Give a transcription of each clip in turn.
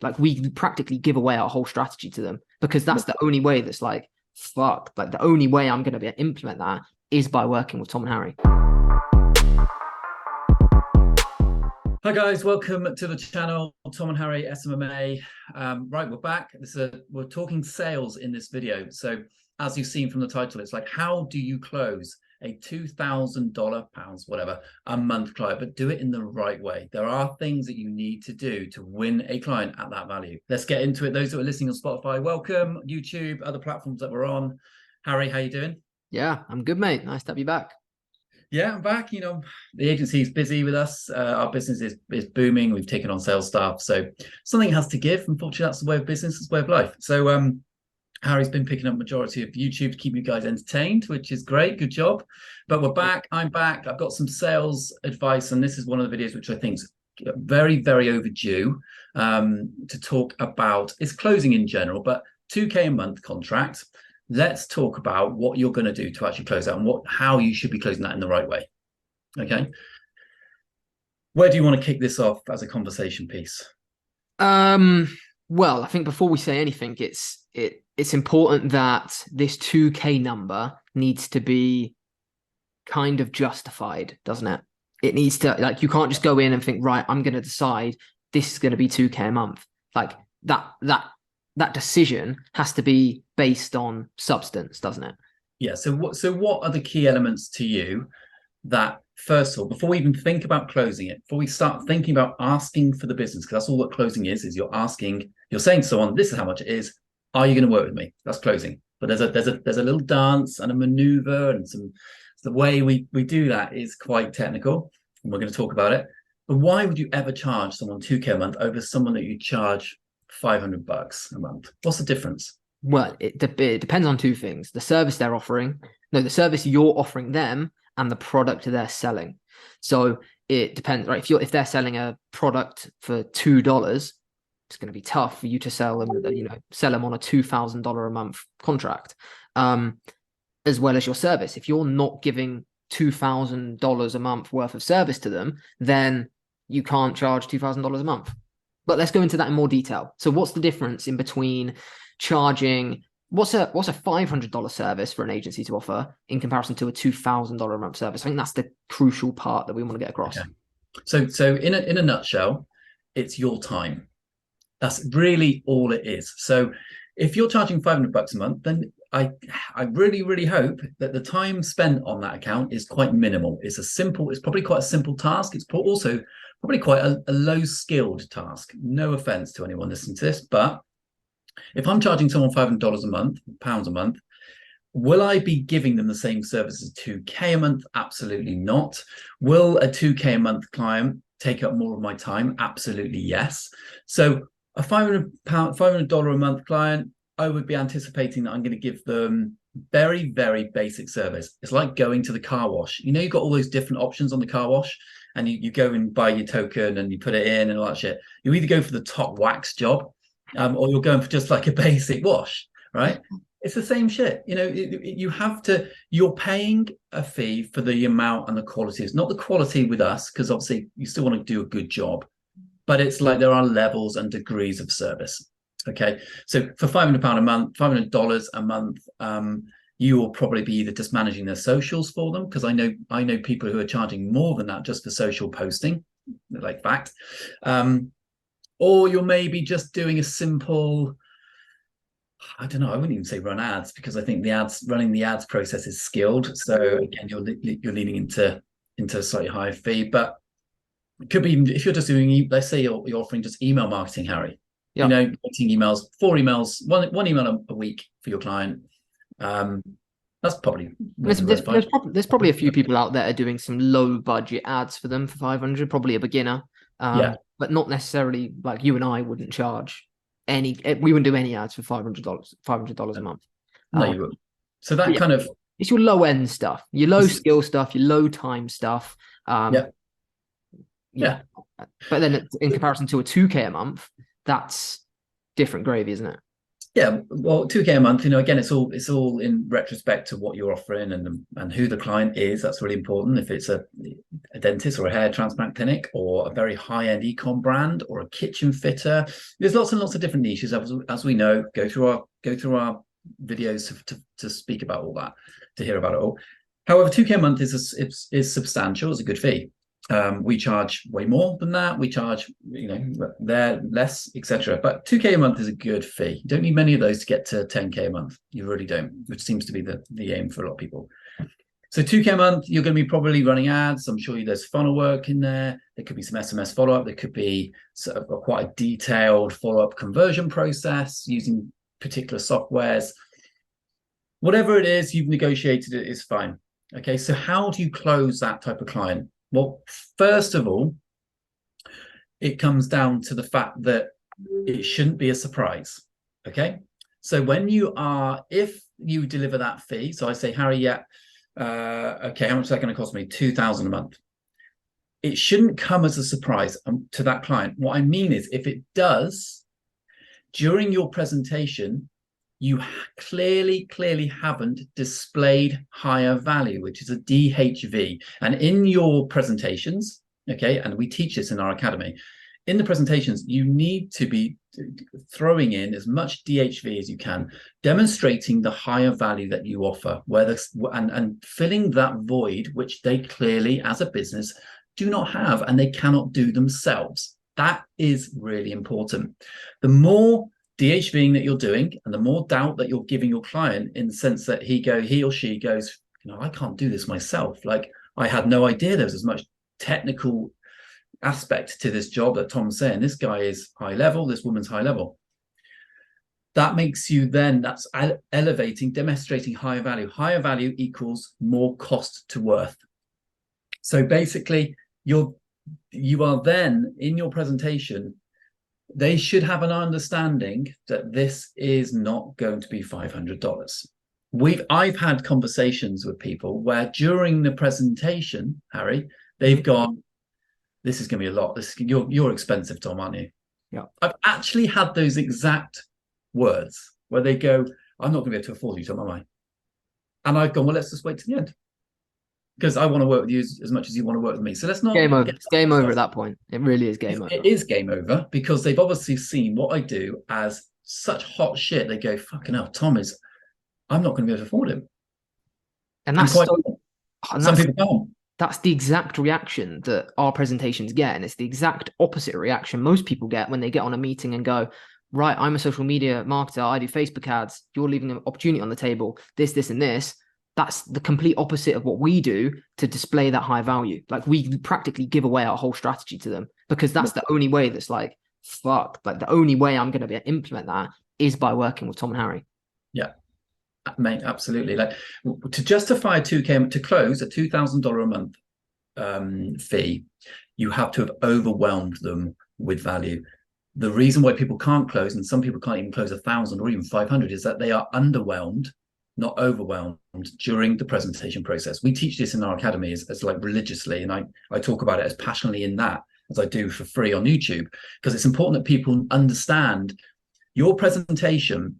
Like we practically give away our whole strategy to them because that's the only way that's like, fuck, like the only way I'm going to be able to implement that is by working with Tom and Harry. Hi guys, welcome to the channel, Tom and Harry, SMMA. Right, we're back. We're talking sales in this video. So as you've seen from the title, it's like, how do you close a $2,000, pounds, whatever, a month client, but do it in the right way? There are things that you need to do to win a client at that value. Let's get into it. Those that are listening on Spotify, welcome. YouTube, other platforms that we're on. Harry, how you doing? Yeah, I'm good, mate. Nice to have you back. Yeah, I'm back. You know, the agency is busy with us. Our business is booming. We've taken on sales staff. So something has to give. Unfortunately, that's the way of business, it's the way of life. So Harry's been picking up majority of YouTube to keep you guys entertained, which is great. Good job. But we're back. I'm back. I've got some sales advice. And this is one of the videos which I think is very, very overdue to talk about. It's closing in general, but 2K a month contract. Let's talk about what you're going to do to actually close that and how you should be closing that in the right way. Okay. Where do you want to kick this off as a conversation piece? Well, I think before we say anything, it's important that this 2K number needs to be kind of justified, doesn't it? It needs to, like, you can't just go in and think, right, I'm going to decide this is going to be 2K a month. Like that decision has to be based on substance, doesn't it? Yeah. So what are the key elements to you that, first of all, before we even think about closing it, before we start thinking about asking for the business, because that's all what closing is you're asking, you're saying to someone, this is how much it is. Are you going to work with me? That's closing. But there's a little dance and a maneuver, and the way we do that is quite technical, and we're going to talk about it. But why would you ever charge someone 2K a month over someone that you charge $500 a month? What's the difference? Well, it depends on two things: the service they're offering, the service you're offering them, and the product they're selling. So it depends, right? If they're selling a product for $2, it's going to be tough for you to sell them, sell them on a $2,000 a month contract, as well as your service. If you're not giving $2,000 a month worth of service to them, then you can't charge $2,000 a month. But let's go into that in more detail. So what's the difference in between charging, what's a $500 service for an agency to offer in comparison to a $2,000 a month service? I think that's the crucial part that we want to get across. Okay. So in a nutshell, it's your time. That's really all it is. So if you're charging $500 a month, then I really, really hope that the time spent on that account is quite minimal. It's probably quite a simple task. It's also probably quite a low-skilled task. No offense to anyone listening to this, but if I'm charging someone $500 a month, pounds a month, will I be giving them the same service as 2K a month? Absolutely not. Will a 2K a month client take up more of my time? Absolutely yes. So a $500 a month client, I would be anticipating that I'm going to give them very, very basic service. It's like going to the car wash. You've got all those different options on the car wash, and you go and buy your token and you put it in and all that shit. You either go for the top wax job, or you're going for just like a basic wash, right? It's the same shit. You're paying a fee for the amount and the quality. It's not the quality with us, because obviously you still want to do a good job, but it's like there are levels and degrees of service. Okay. So for £500 a month, $500 a month, you will probably be either just managing their socials for them, because I know people who are charging more than that just for social posting, like fact. Or you're maybe just doing a simple, I don't know, I wouldn't even say run ads, because I think running the ads process is skilled. So again, you're leaning into a slightly higher fee. But it could be, if you're just doing, let's say you're offering just email marketing, Harry. Yep. Writing emails, 4 emails, one email a week for your client. That's probably there's probably a few people out there doing some low budget ads for them for 500, probably a beginner. But not necessarily, like, you and I wouldn't charge we wouldn't do any ads for $500 a month. No, you wouldn't. So that kind of, it's your low end stuff, your low skill stuff, your low time stuff. But then in comparison to a 2K a month, that's different gravy, isn't it? Yeah, well, 2K a month, again, it's all in retrospect to what you're offering and who the client is. That's really important. If it's a dentist or a hair transplant clinic or a very high-end e-com brand or a kitchen fitter, there's lots and lots of different niches, as we know. Go through our videos to speak about all that, to hear about it all. However, 2K a month is substantial. It's a good fee. We charge way more than that. We charge, they're less, etc. But 2K a month is a good fee. You don't need many of those to get to 10K a month. You really don't, which seems to be the aim for a lot of people. So 2K a month, you're going to be probably running ads. I'm sure there's funnel work in there. There could be some SMS follow-up. There could be sort of quite a detailed follow-up conversion process using particular softwares. Whatever it is, you've negotiated it is fine. Okay, so how do you close that type of client? Well, first of all, it comes down to the fact that it shouldn't be a surprise. Okay. So if you deliver that fee, so I say, Harry, yeah, okay, how much is that going to cost me? 2,000 a month. It shouldn't come as a surprise to that client. What I mean is, if it does, during your presentation, you clearly haven't displayed higher value, which is a DHV. And in your presentations, okay, and we teach this in our academy, in the presentations, you need to be throwing in as much DHV as you can, demonstrating the higher value that you offer, and filling that void, which they clearly, as a business, do not have and they cannot do themselves. That is really important. The more DHVing that you're doing and the more doubt that you're giving your client, in the sense that he or she goes, I can't do this myself. Like, I had no idea there was as much technical aspect to this job that Tom's saying. This guy is high level, this woman's high level. That makes you that's elevating, demonstrating higher value. Higher value equals more cost to worth. So basically, you are then, in your presentation, they should have an understanding that this is not going to be $500. I've had conversations with people where during the presentation, Harry, they've gone, this is going to be a lot. You're expensive, Tom, aren't you? Yeah. I've actually had those exact words where they go, I'm not going to be able to afford you, Tom, am I? And I've gone, well, let's just wait to the end, because I want to work with you as much as you want to work with me. So let's not game over. It's game over at that point. It really is game over. It is game over, because they've obviously seen what I do as such hot shit. They go, fucking hell, I'm not going to be able to afford him. And that's some people can't. That's the exact reaction that our presentations get. And it's the exact opposite reaction most people get when they get on a meeting and go, right, I'm a social media marketer. I do Facebook ads. You're leaving an opportunity on the table. This, and this. That's the complete opposite of what we do to display that high value. Like, we practically give away our whole strategy to them, because that's the only way that's like, fuck, like the only way I'm going to be able to implement that is by working with Tom and Harry. Yeah, mate, absolutely. Like, to justify to close a $2,000 a month fee, you have to have overwhelmed them with value. The reason why people can't close, and some people can't even close 1,000 or even 500, is that they are underwhelmed, not overwhelmed, during the presentation process. We teach this in our academy as like religiously, and I talk about it as passionately in that as I do for free on YouTube, because it's important that people understand your presentation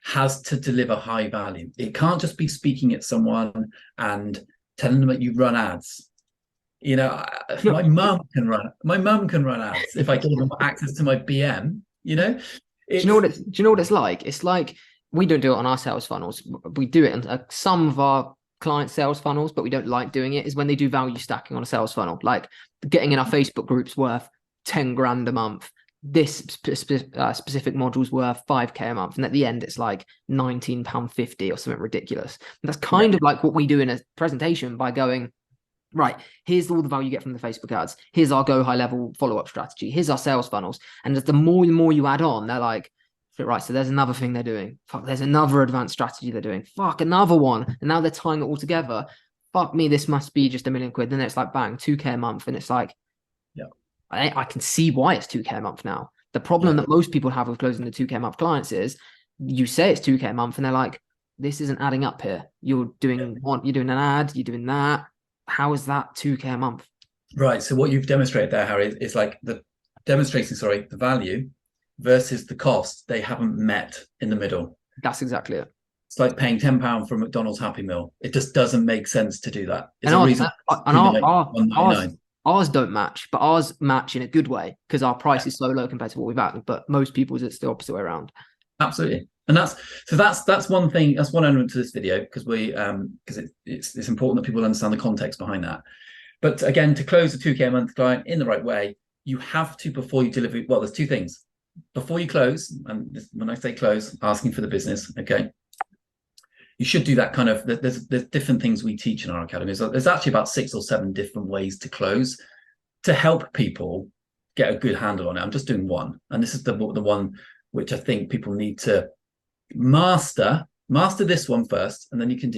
has to deliver high value. It can't just be speaking at someone and telling them that you run ads. My mum can run ads if I give them access to my BM. Do you know what it's like? It's like, we don't do it on our sales funnels. We do it on some of our client sales funnels, but we don't like doing it, is when they do value stacking on a sales funnel, like getting in our Facebook groups worth 10 grand a month. This specific module's worth 5K a month. And at the end, it's like £19.50 or something ridiculous. And that's kind of like what we do in a presentation, by going, right, here's all the value you get from the Facebook ads. Here's our go high level follow-up strategy. Here's our sales funnels. And the more you add on, they're like, right, so there's another thing they're doing. Fuck, there's another advanced strategy they're doing. Fuck, another one. And now they're tying it all together. Fuck me, this must be just £1 million. Then it's like, bang, 2K a month. And it's like, yeah, I can see why it's 2K a month now. The problem that most people have with closing the 2K a month clients is, you say it's 2K a month and they're like, this isn't adding up here. You're doing you're doing an ad, you're doing that. How is that 2K a month? Right. So what you've demonstrated there, Harry, is like demonstrating the value, versus the cost, they haven't met in the middle. That's exactly it. It's like paying £10 for a McDonald's Happy Meal. It just doesn't make sense to do that. It's And a reason ours don't match, but ours match in a good way because our price is so low compared to what we've had. But most people's it's the opposite way around. Absolutely. And that's one thing, that's one element to this video, because it's important that people understand the context behind that. But again, to close a 2K a month client in the right way, you have to, before you deliver, well, there's two things. Before you close, and when I say close, asking for the business, okay, you should do that kind of, there's different things we teach in our academy. So there's actually about 6 or 7 different ways to close to help people get a good handle on it. I'm just doing one. And this is the one which I think people need to master this one first, and then you can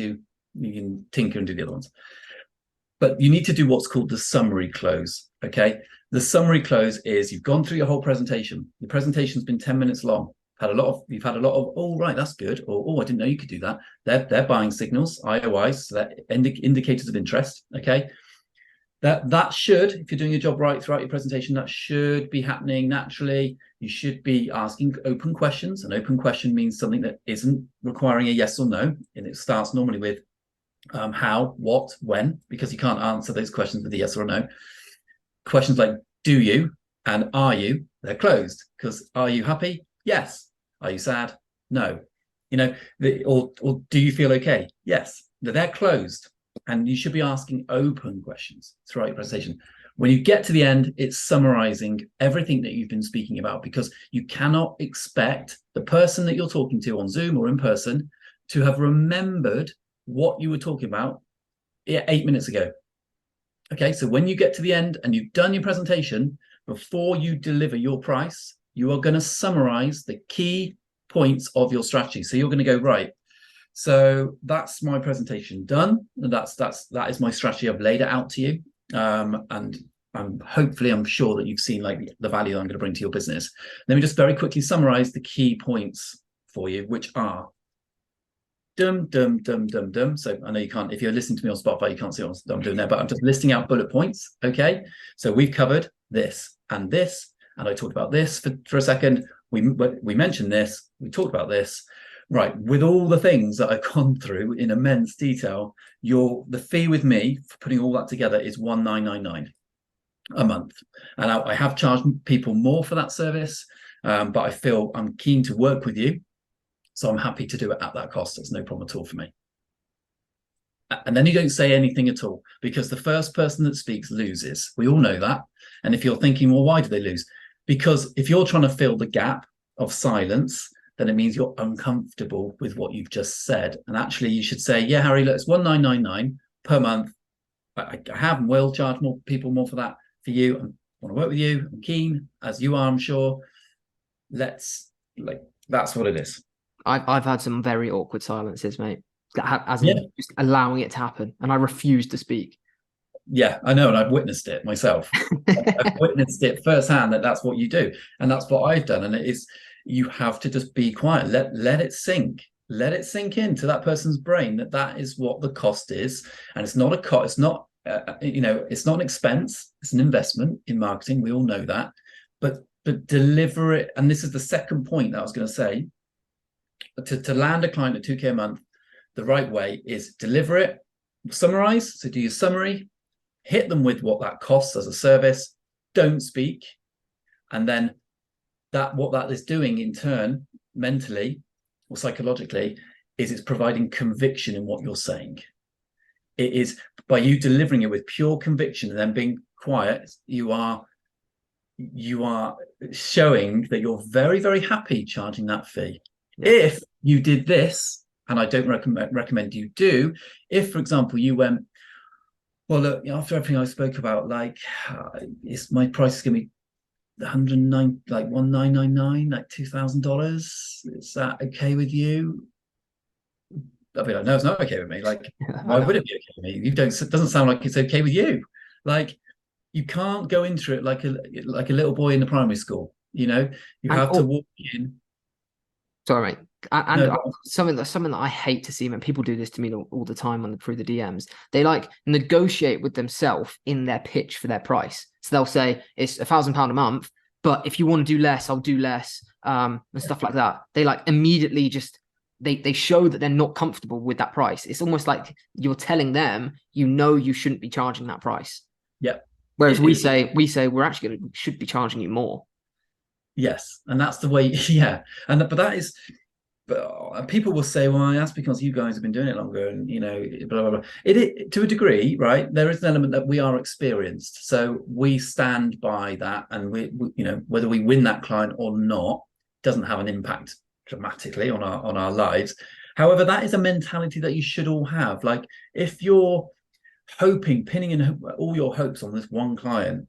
tinker and do the other ones. But you need to do what's called the summary close. Okay. The summary close is you've gone through your whole presentation. The presentation's been 10 minutes long. You've had a lot of, oh, right, that's good. Or, oh, I didn't know you could do that. They're buying signals, IOIs, so that indicators of interest. Okay. That should, if you're doing your job right throughout your presentation, that should be happening naturally. You should be asking open questions. An open question means something that isn't requiring a yes or no. And it starts normally with how, what, when, because you can't answer those questions with a yes or a no. Questions like do you and are you, they're closed, because are you happy? Yes. Are you sad? No. Or do you feel okay? Yes. They're closed. And you should be asking open questions throughout your presentation. When you get to the end, it's summarizing everything that you've been speaking about, because you cannot expect the person that you're talking to on Zoom or in person to have remembered what you were talking about 8 minutes ago. Okay, so when you get to the end and you've done your presentation, before you deliver your price, you are going to summarize the key points of your strategy. So you're going to go, right, so that's my presentation done. And that is my strategy. I've laid it out to you. And I'm sure that you've seen like the value I'm going to bring to your business. Let me just very quickly summarize the key points for you, which are dum. So I know you can't, if you're listening to me on Spotify, you can't see what I'm doing there, but I'm just listing out bullet points. Okay. So we've covered this, and I talked about this for a second. We mentioned this, we talked about this. Right, with all the things that I've gone through in immense detail, the fee with me for putting all that together is $19.99 a month. And I have charged people more for that service, but I feel I'm keen to work with you. So I'm happy to do it at that cost. It's no problem at all for me. And then you don't say anything at all, because the first person that speaks loses. We all know that. And if you're thinking, well, why do they lose? Because if you're trying to fill the gap of silence, then it means you're uncomfortable with what you've just said. And actually you should say, yeah, Harry, look, it's $19.99 per month. I have and will charge more for that for you. I want to work with you. I'm keen, as you are, I'm sure. That's what it is. I've had some very awkward silences, mate. As in just allowing it to happen. And I refuse to speak. Yeah, I know. And I've witnessed it myself. I've witnessed it firsthand that's what you do. And that's what I've done. And it is, you have to just be quiet. Let it sink. Let it sink into that person's brain that is what the cost is. And it's not a cost. It's not, it's not an expense. It's an investment in marketing. We all know that. But deliver it. And this is the second point that I was going to say. To land a client at 2K a month, the right way is deliver it, summarize. So do your summary, hit them with what that costs as a service, don't speak. And then what that is doing in turn, mentally or psychologically, is it's providing conviction in what you're saying. It is by you delivering it with pure conviction and then being quiet, you are showing that you're very, very happy charging that fee. Yeah. If you did this, and I don't recommend you do, if, for example, you went, well, look, after everything I spoke about, my price is going to be $19.99, like $2,000. Is that okay with you? I mean, I know it's not okay with me. Like, why would it be okay with me? It doesn't sound like it's okay with you. Like, you can't go into it like a little boy in the primary school. You have to walk in. Sorry, mate. And something that I hate to see, man, people do this to me all the time through the DMs. They like negotiate with themselves in their pitch for their price. So they'll say it's £1,000 a month, but if you want to do less, I'll do less. and stuff like that. They like immediately just they show that they're not comfortable with that price. It's almost like you're telling them, you shouldn't be charging that price. Yeah. Whereas we say we're actually should be charging you more. Yes, and that's the way. Yeah, but that is. But people will say, "Well, that's because you guys have been doing it longer," and blah blah blah. To a degree, right? There is an element that we are experienced, so we stand by that, and we whether we win that client or not doesn't have an impact dramatically on our lives. However, that is a mentality that you should all have. Like, if you're pinning in all your hopes on this one client,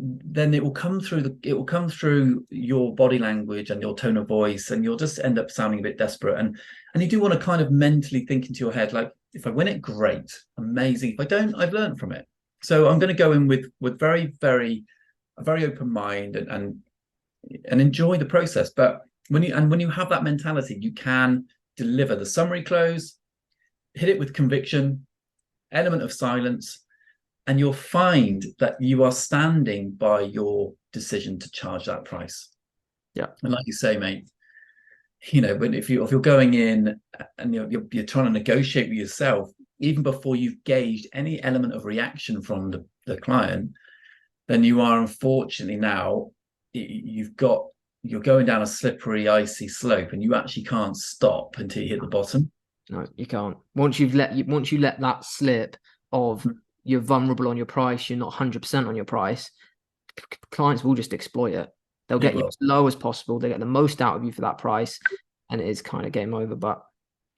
then it will come through your body language and your tone of voice, and you'll just end up sounding a bit desperate. And you do want to kind of mentally think into your head, like, if I win it, great, amazing. If I don't, I've learned from it. So I'm going to go in with very, very, a very open mind and enjoy the process. But when you have that mentality, you can deliver the summary close, hit it with conviction, element of silence, and you'll find that you are standing by your decision to charge that price. Yeah. And like you say, mate, but if you're going in and you're trying to negotiate with yourself, even before you've gauged any element of reaction from the client, then you are, unfortunately, now you're going down a slippery, icy slope, and you actually can't stop until you hit the bottom. No, you can't. Once you let that slip of you're vulnerable on your price, you're not 100% on your price, clients will just exploit it. They'll get you as low as possible. They get the most out of you for that price, and it is kind of game over. But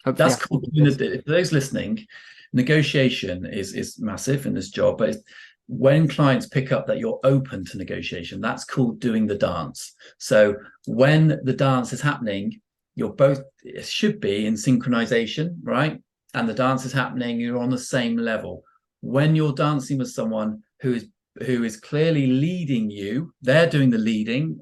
that's cool. For those listening, negotiation is massive in this job. But when clients pick up that you're open to negotiation, that's called doing the dance. So when the dance is happening, it should be in synchronization, right? And the dance is happening, you're on the same level. When you're dancing with someone who is clearly leading you, they're doing the leading,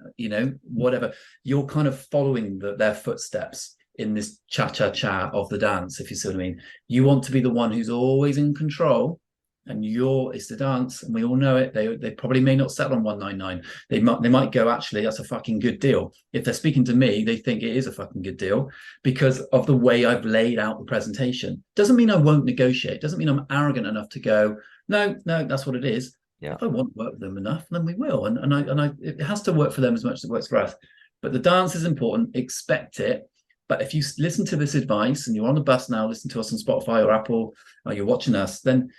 whatever, you're kind of following their footsteps in this cha-cha-cha of the dance, if you see what I mean. You want to be the one who's always in control, and it's the dance, and we all know it. They probably may not settle on 199. They might go, actually, that's a fucking good deal. If they're speaking to me, they think it is a fucking good deal because of the way I've laid out the presentation. Doesn't mean I won't negotiate. Doesn't mean I'm arrogant enough to go, no, that's what it is. Yeah. If I want to work with them enough, then we will. And it has to work for them as much as it works for us. But the dance is important. Expect it. But if you listen to this advice and you're on the bus now, listen to us on Spotify or Apple, or you're watching us, then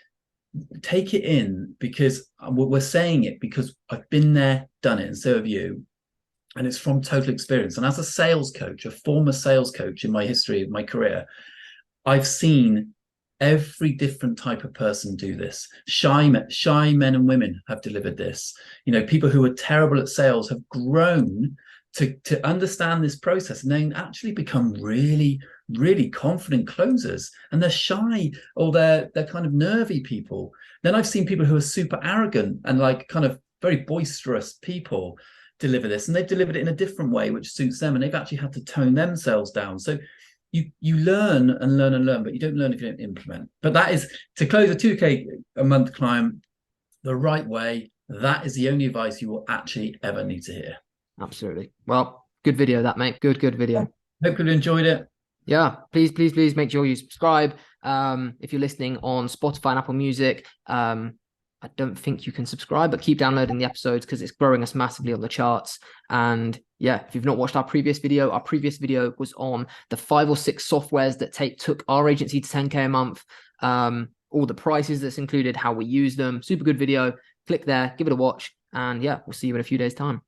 take it in, because we're saying it because I've been there, done it, and so have you. And it's from total experience. And as a sales coach, a former sales coach in my history of my career, I've seen every different type of person do this. Shy men and women have delivered this. People who are terrible at sales have grown to understand this process, and then actually become really, really confident closers. And they're shy, or they're kind of nervy people. Then I've seen people who are super arrogant and like kind of very boisterous people deliver this, and they've delivered it in a different way which suits them, and they've actually had to tone themselves down. So you learn and learn and learn, but you don't learn if you don't implement. But that is, to close a 2K a month client the right way, that is the only advice you will actually ever need to hear. Absolutely. Well, good video that, mate. Good video. Hope you enjoyed it. Yeah, please make sure you subscribe. If you're listening on Spotify and Apple Music, I don't think you can subscribe, but keep downloading the episodes because it's growing us massively on the charts. And yeah, if you've not watched our previous video was on the 5 or 6 softwares that took our agency to 10K a month. All the prices that's included, how we use them. Super good video. Click there, give it a watch, and yeah, we'll see you in a few days' time.